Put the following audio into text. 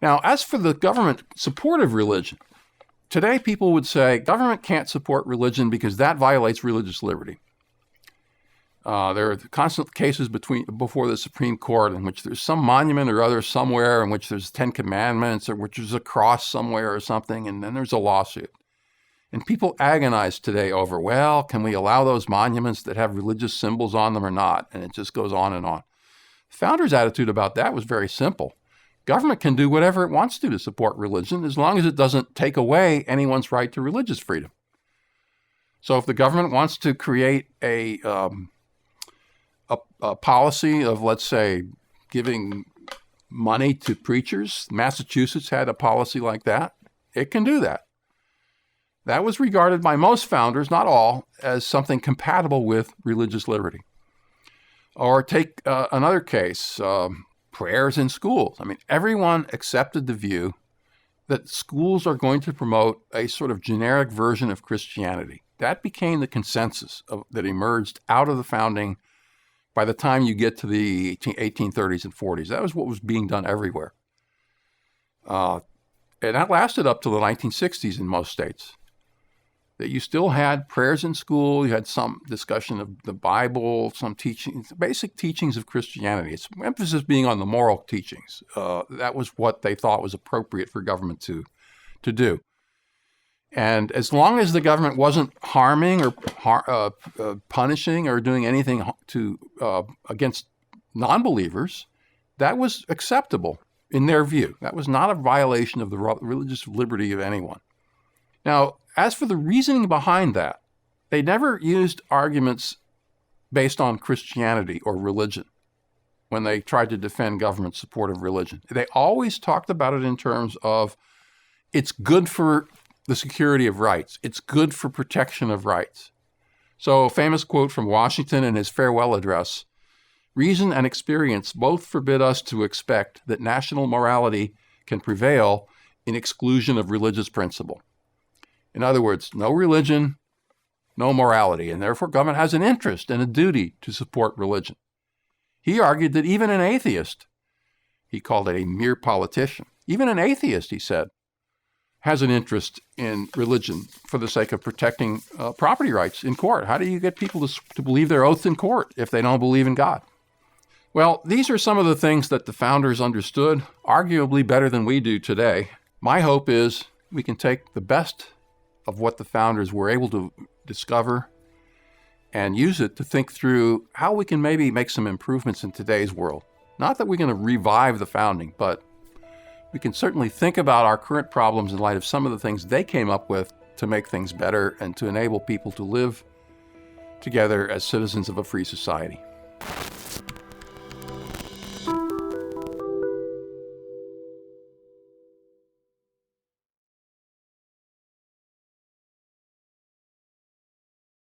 Now, as for the government support of religion, today people would say government can't support religion because that violates religious liberty. There are constant cases before the Supreme Court in which there's some monument or other somewhere in which there's 10 Commandments or which there's a cross somewhere or something, and then there's a lawsuit. And people agonize today over, well, can we allow those monuments that have religious symbols on them or not? And it just goes on and on. The founders' attitude about that was very simple. Government can do whatever it wants to support religion as long as it doesn't take away anyone's right to religious freedom. So if the government wants to create a policy of, let's say, giving money to preachers, Massachusetts had a policy like that, it can do that. That was regarded by most founders, not all, as something compatible with religious liberty. Or take another case, prayers in schools. I mean, everyone accepted the view that schools are going to promote a sort of generic version of Christianity. That became the consensus that emerged out of the founding by the time you get to the 1830s and 40s. That was what was being done everywhere. And that lasted up to the 1960s in most states. That you still had prayers in school, you had some discussion of the Bible, some teachings, basic teachings of Christianity. Its emphasis being on the moral teachings. That was what they thought was appropriate for government to do. And as long as the government wasn't harming or punishing or doing anything against non-believers, that was acceptable in their view. That was not a violation of the religious liberty of anyone. Now, as for the reasoning behind that, they never used arguments based on Christianity or religion when they tried to defend government support of religion. They always talked about it in terms of it's good for the security of rights. It's good for protection of rights. So a famous quote from Washington in his farewell address, "Reason and experience both forbid us to expect that national morality can prevail in exclusion of religious principle." In other words, no religion, no morality, and therefore government has an interest and a duty to support religion. He argued that even an atheist, he called it a mere politician, even an atheist, he said, has an interest in religion for the sake of protecting property rights in court. How do you get people to believe their oath in court if they don't believe in God? Well, these are some of the things that the founders understood, arguably better than we do today. My hope is we can take the best of what the founders were able to discover and use it to think through how we can maybe make some improvements in today's world. Not that we're going to revive the founding, but we can certainly think about our current problems in light of some of the things they came up with to make things better and to enable people to live together as citizens of a free society.